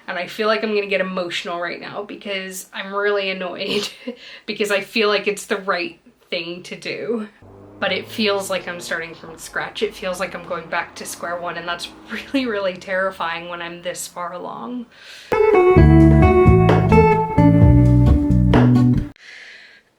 and I feel like I'm gonna get emotional right now because I'm really annoyed because I feel like it's the right thing to do. But it feels like I'm starting from scratch. It feels like I'm going back to square one, and that's really, really terrifying when I'm this far along.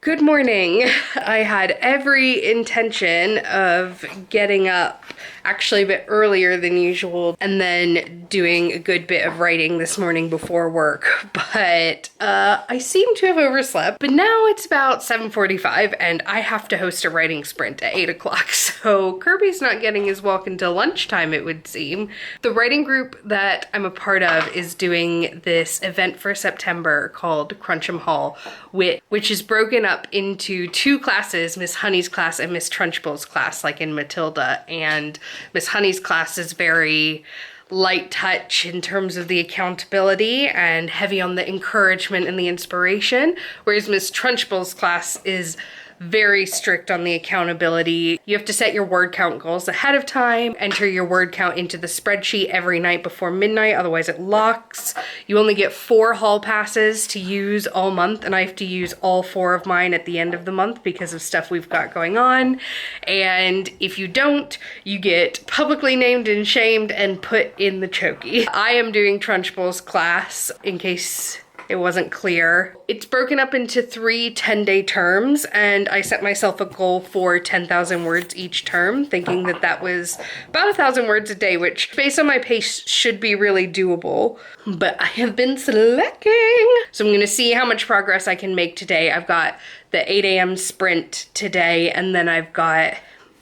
Good morning. I had every intention of getting up actually a bit earlier than usual and then doing a good bit of writing this morning before work, but I seem to have overslept. But now it's about 7:45 and I have to host a writing sprint at 8 o'clock, so Kirby's not getting his walk until lunchtime, it would seem. The writing group that I'm a part of is doing this event for September called Crunch'em Hall WIP, which is broken up into two classes, Miss Honey's class and Miss Trunchbull's class, like in Matilda. And Miss Honey's class is very light touch in terms of the accountability and heavy on the encouragement and the inspiration, whereas Miss Trunchbull's class is very strict on the accountability. You have to set your word count goals ahead of time, enter your word count into the spreadsheet every night before midnight, otherwise it locks. You only get 4 hall passes to use all month, and I have to use all 4 of mine at the end of the month because of stuff we've got going on. And if you don't, you get publicly named and shamed and put in the chokey. I am doing Trunchbull's class, in case it wasn't clear. It's broken up into 3 10-day terms, and I set myself a goal for 10,000 words each term, thinking that that was about 1,000 words a day, which based on my pace should be really doable. But I have been slacking. So I'm gonna see how much progress I can make today. I've got the 8 a.m. sprint today, and then I've got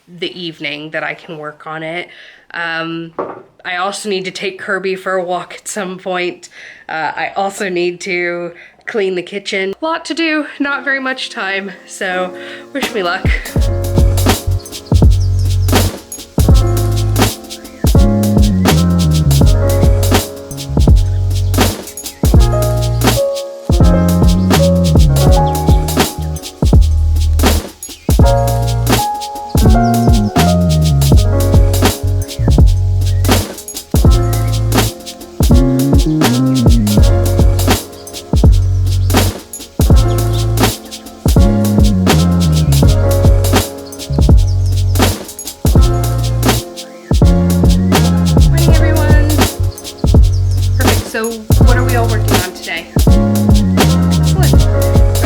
the evening that I can work on it. I also need to take Kirby for a walk at some point. I also need to clean the kitchen. A lot to do, not very much time, so wish me luck. So what are we all working on today? Excellent.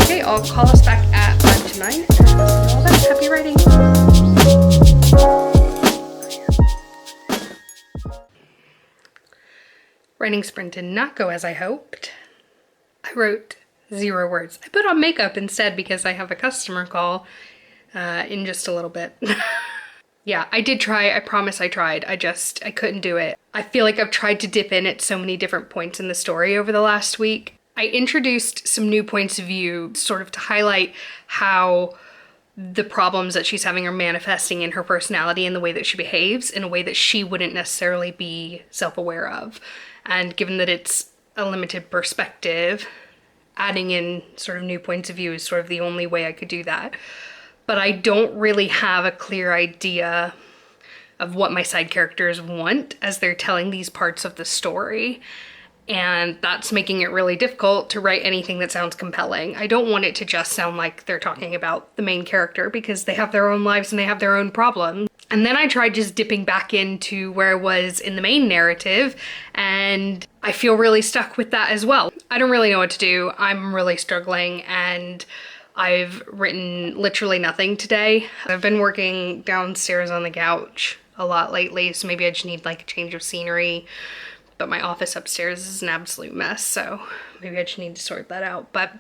Okay, I'll call us back at 5 to 9 and all that. Happy writing. Writing sprint did not go as I hoped. I wrote 0 words. I put on makeup instead because I have a customer call in just a little bit. Yeah, I did try. I promise I tried. I couldn't do it. I feel like I've tried to dip in at so many different points in the story over the last week. I introduced some new points of view sort of to highlight how the problems that she's having are manifesting in her personality and the way that she behaves in a way that she wouldn't necessarily be self-aware of. And given that it's a limited perspective, adding in sort of new points of view is sort of the only way I could do that. But I don't really have a clear idea of what my side characters want as they're telling these parts of the story. And that's making it really difficult to write anything that sounds compelling. I don't want it to just sound like they're talking about the main character because they have their own lives and they have their own problems. And then I tried just dipping back into where I was in the main narrative, and I feel really stuck with that as well. I don't really know what to do. I'm really struggling, and I've written literally nothing today. I've been working downstairs on the couch a lot lately, so maybe I just need like a change of scenery. But my office upstairs is an absolute mess, so maybe I just need to sort that out. But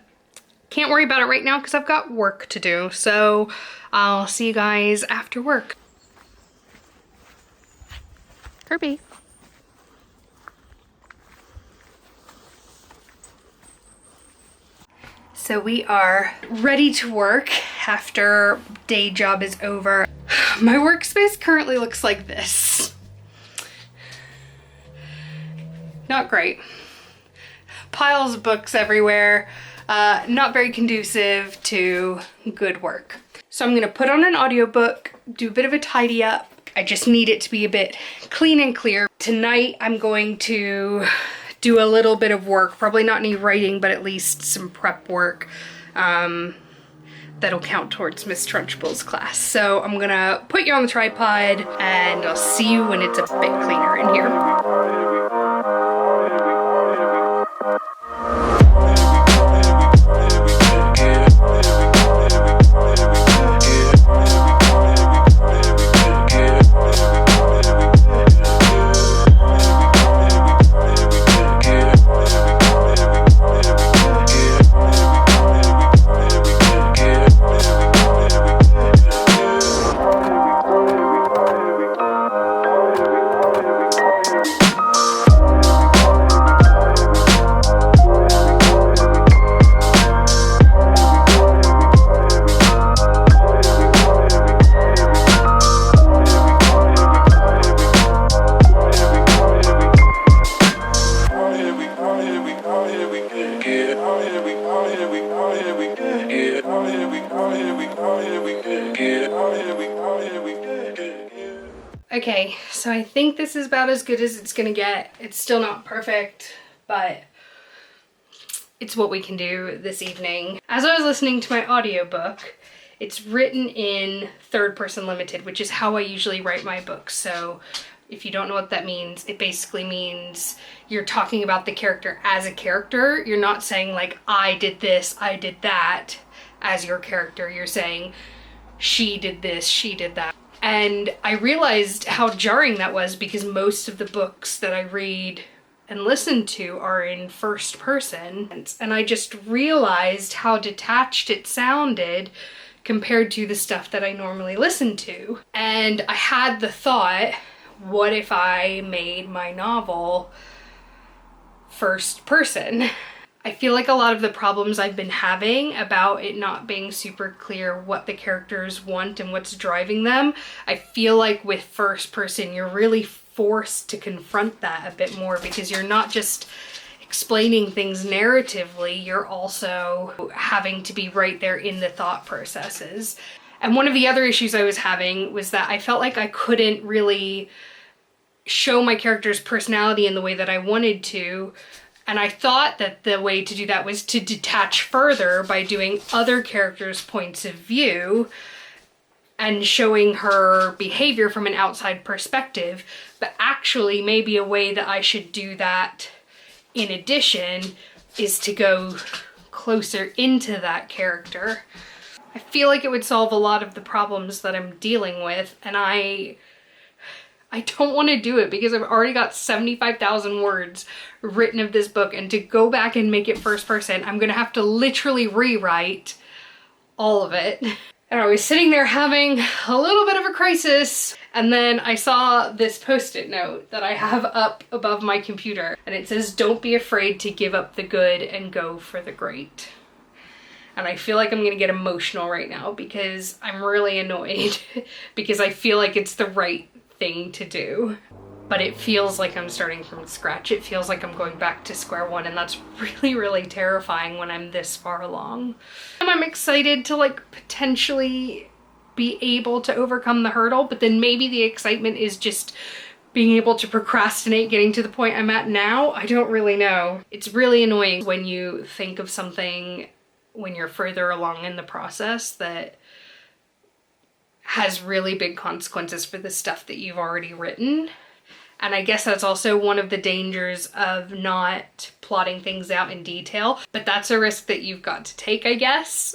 can't worry about it right now because I've got work to do. So I'll see you guys after work. Kirby. So we are ready to work after day job is over. My workspace currently looks like this. Not great. Piles of books everywhere. Not very conducive to good work. So I'm gonna put on an audiobook, do a bit of a tidy up. I just need it to be a bit clean and clear. Tonight I'm going to do a little bit of work, probably not any writing, but at least some prep work that'll count towards Miss Trunchbull's class. So I'm gonna put you on the tripod and I'll see you when it's a bit cleaner in here. Okay, so I think this is about as good as it's gonna get. It's still not perfect, but it's what we can do this evening. As I was listening to my audiobook, it's written in third person limited, which is how I usually write my books. So if you don't know what that means, it basically means you're talking about the character as a character. You're not saying like, I did this, I did that as your character. You're saying, she did this, she did that. And I realized how jarring that was because most of the books that I read and listen to are in first person. And I just realized how detached it sounded compared to the stuff that I normally listen to. And I had the thought, what if I made my novel first person? I feel like a lot of the problems I've been having about it not being super clear what the characters want and what's driving them, I feel like with first person, you're really forced to confront that a bit more because you're not just explaining things narratively, you're also having to be right there in the thought processes. And one of the other issues I was having was that I felt like I couldn't really show my character's personality in the way that I wanted to. And I thought that the way to do that was to detach further by doing other characters' points of view and showing her behavior from an outside perspective. But actually, maybe a way that I should do that in addition is to go closer into that character. I feel like it would solve a lot of the problems that I'm dealing with, and I don't want to do it because I've already got 75,000 words written of this book, and to go back and make it first person, I'm gonna have to literally rewrite all of it. And I was sitting there having a little bit of a crisis, and then I saw this post-it note that I have up above my computer, and it says, "Don't be afraid to give up the good and go for the great." And I feel like I'm gonna get emotional right now because I'm really annoyed because I feel like it's the right thing to do, but it feels like I'm starting from scratch. It feels like I'm going back to square one, and that's really, really terrifying when I'm this far along. And I'm excited to like potentially be able to overcome the hurdle, but then maybe the excitement is just being able to procrastinate getting to the point I'm at now. I don't really know. It's really annoying when you think of something when you're further along in the process that has really big consequences for the stuff that you've already written. And I guess that's also one of the dangers of not plotting things out in detail, but that's a risk that you've got to take, I guess.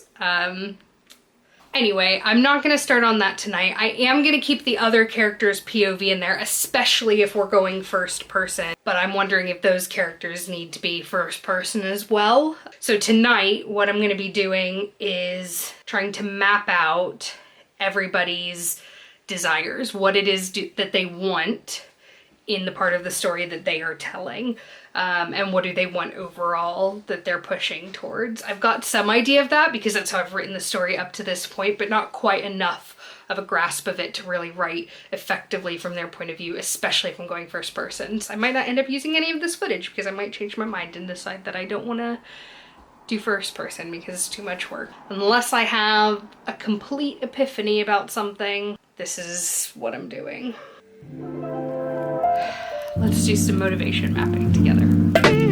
Anyway, I'm not gonna start on that tonight. I am gonna keep the other characters' POV in there, especially if we're going first person, but I'm wondering if those characters need to be first person as well. So tonight, what I'm gonna be doing is trying to map out everybody's desires, what it is that they want in the part of the story that they are telling, and what do they want overall that they're pushing towards. I've got some idea of that because that's how I've written the story up to this point, but not quite enough of a grasp of it to really write effectively from their point of view, especially if I'm going first person. So I might not end up using any of this footage because I might change my mind and decide that I don't want to do first person because it's too much work. Unless I have a complete epiphany about something, this is what I'm doing. Let's do some motivation mapping together.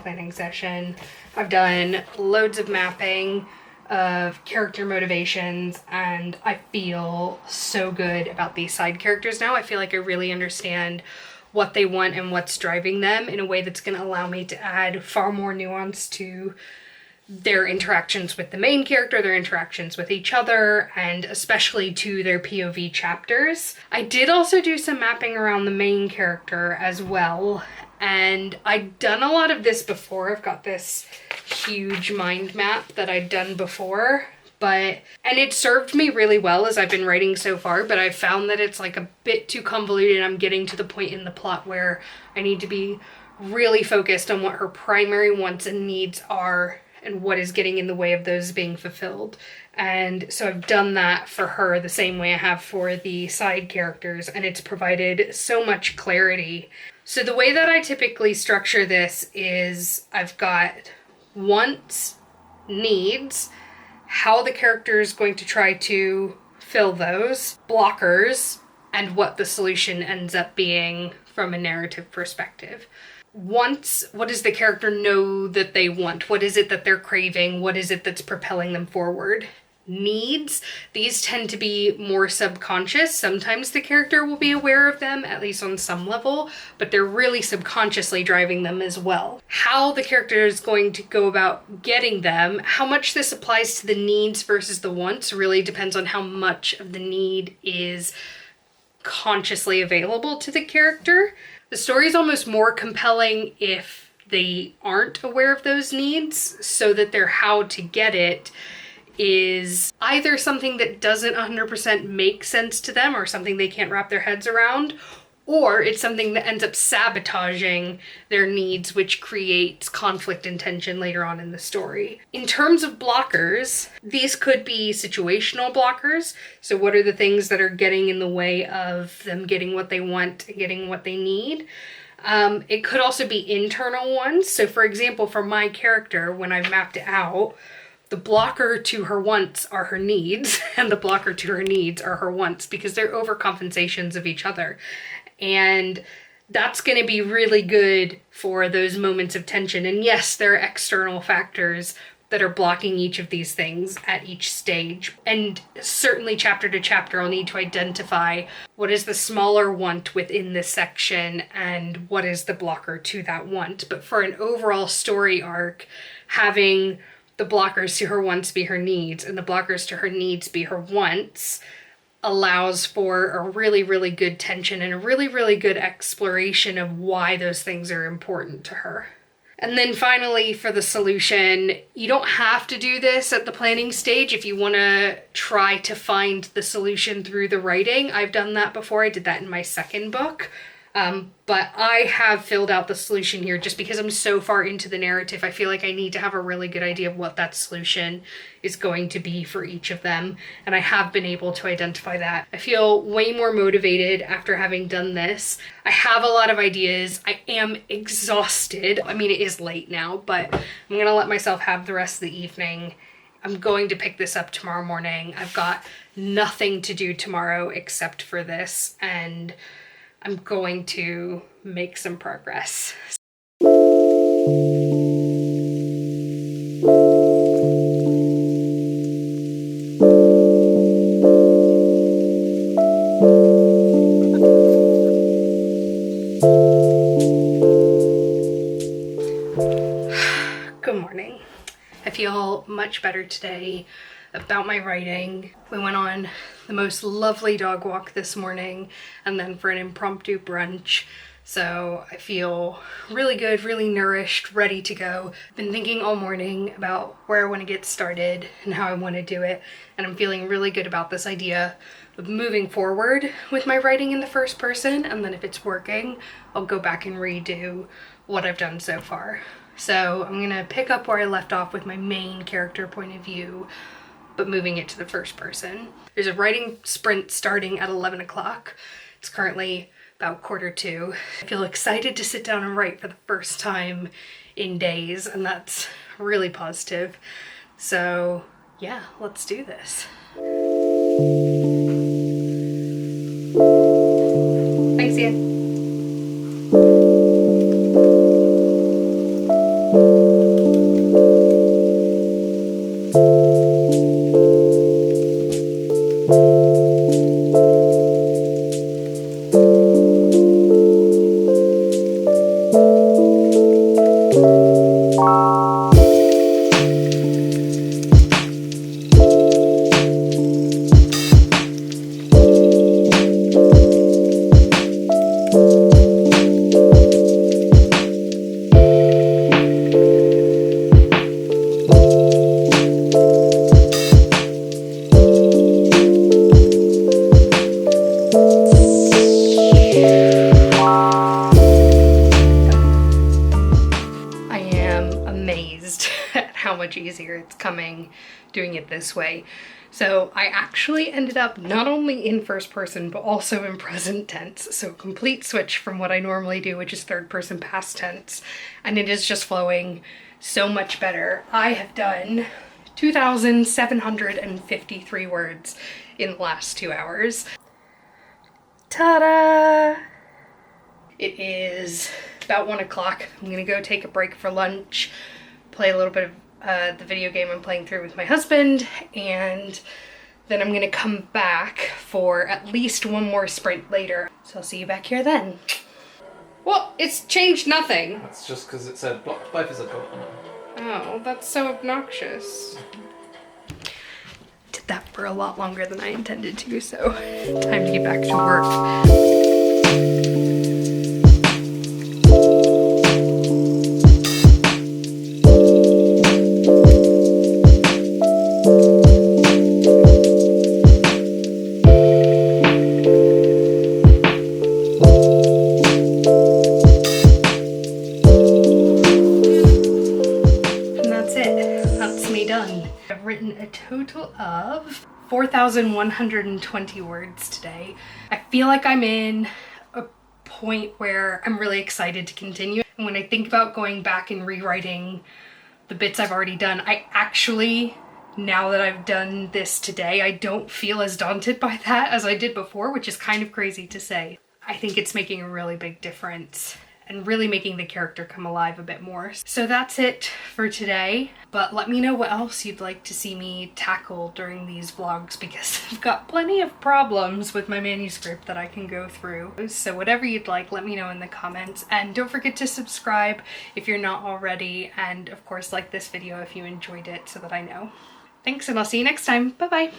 planning session. I've done loads of mapping of character motivations, and I feel so good about these side characters now. I feel like I really understand what they want and what's driving them in a way that's going to allow me to add far more nuance to their interactions with the main character, their interactions with each other, and especially to their POV chapters. I did also do some mapping around the main character as well, and I'd done a lot of this before. I've got this huge mind map that I'd done before, and it served me really well as I've been writing so far, but I've found that it's like a bit too convoluted. I'm getting to the point in the plot where I need to be really focused on what her primary wants and needs are and what is getting in the way of those being fulfilled. And so I've done that for her the same way I have for the side characters, and it's provided so much clarity. So the way that I typically structure this is I've got wants, needs, how the character is going to try to fill those, blockers, and what the solution ends up being from a narrative perspective. Wants, what does the character know that they want? What is it that they're craving? What is it that's propelling them forward? Needs, these tend to be more subconscious. Sometimes the character will be aware of them, at least on some level, but they're really subconsciously driving them as well. How the character is going to go about getting them, how much this applies to the needs versus the wants really depends on how much of the need is consciously available to the character. The story is almost more compelling if they aren't aware of those needs, so that their how to get it is either something that doesn't 100% make sense to them or something they can't wrap their heads around, or it's something that ends up sabotaging their needs, which creates conflict and tension later on in the story. In terms of blockers, these could be situational blockers. So what are the things that are getting in the way of them getting what they want and getting what they need? It could also be internal ones. So for example, for my character, when I've mapped it out, the blocker to her wants are her needs, and the blocker to her needs are her wants, because they're overcompensations of each other. And that's going to be really good for those moments of tension. And yes, there are external factors that are blocking each of these things at each stage. And certainly chapter to chapter, I'll need to identify what is the smaller want within this section and what is the blocker to that want. But for an overall story arc, having the blockers to her wants be her needs and the blockers to her needs be her wants allows for a really, really good tension and a really, really good exploration of why those things are important to her. And then finally, for the solution, you don't have to do this at the planning stage if you want to try to find the solution through the writing. I've done that before. I did that in my second book. But I have filled out the solution here just because I'm so far into the narrative. I feel like I need to have a really good idea of what that solution is going to be for each of them. And I have been able to identify that. I feel way more motivated after having done this. I have a lot of ideas. I am exhausted. I mean, it is late now, but I'm going to let myself have the rest of the evening. I'm going to pick this up tomorrow morning. I've got nothing to do tomorrow except for this, and I'm going to make some progress. Good morning. I feel much better today about my writing. We went on the most lovely dog walk this morning and then for an impromptu brunch. So I feel really good, really nourished, ready to go. I've been thinking all morning about where I want to get started and how I want to do it. And I'm feeling really good about this idea of moving forward with my writing in the first person. And then if it's working, I'll go back and redo what I've done so far. So I'm gonna pick up where I left off with my main character point of view, but moving it to the first person. There's a writing sprint starting at 11 o'clock. It's currently about 1:45. I feel excited to sit down and write for the first time in days, and that's really positive. So yeah, let's do this. Thanks, Ian. How much easier it's coming doing it this way. So I actually ended up not only in first person but also in present tense, so complete switch from what I normally do, which is third person past tense, and it is just flowing so much better. I have done 2,753 words in the last 2 hours. Ta-da! It is about 1 o'clock. I'm gonna go take a break for lunch, play a little bit of the video game I'm playing through with my husband, and then I'm gonna come back for at least one more sprint later. So I'll see you back here then. Well, it's changed nothing. That's just because it said life is a button. Oh, that's so obnoxious. Did that for a lot longer than I intended to, so time to get back to work. I've written a total of 4,120 words today. I feel like I'm in a point where I'm really excited to continue. And when I think about going back and rewriting the bits I've already done, I actually, now that I've done this today, I don't feel as daunted by that as I did before, which is kind of crazy to say. I think it's making a really big difference and really making the character come alive a bit more. So that's it for today, but let me know what else you'd like to see me tackle during these vlogs, because I've got plenty of problems with my manuscript that I can go through. So whatever you'd like, let me know in the comments, and don't forget to subscribe if you're not already, and of course like this video if you enjoyed it so that I know. Thanks, and I'll see you next time. Bye bye.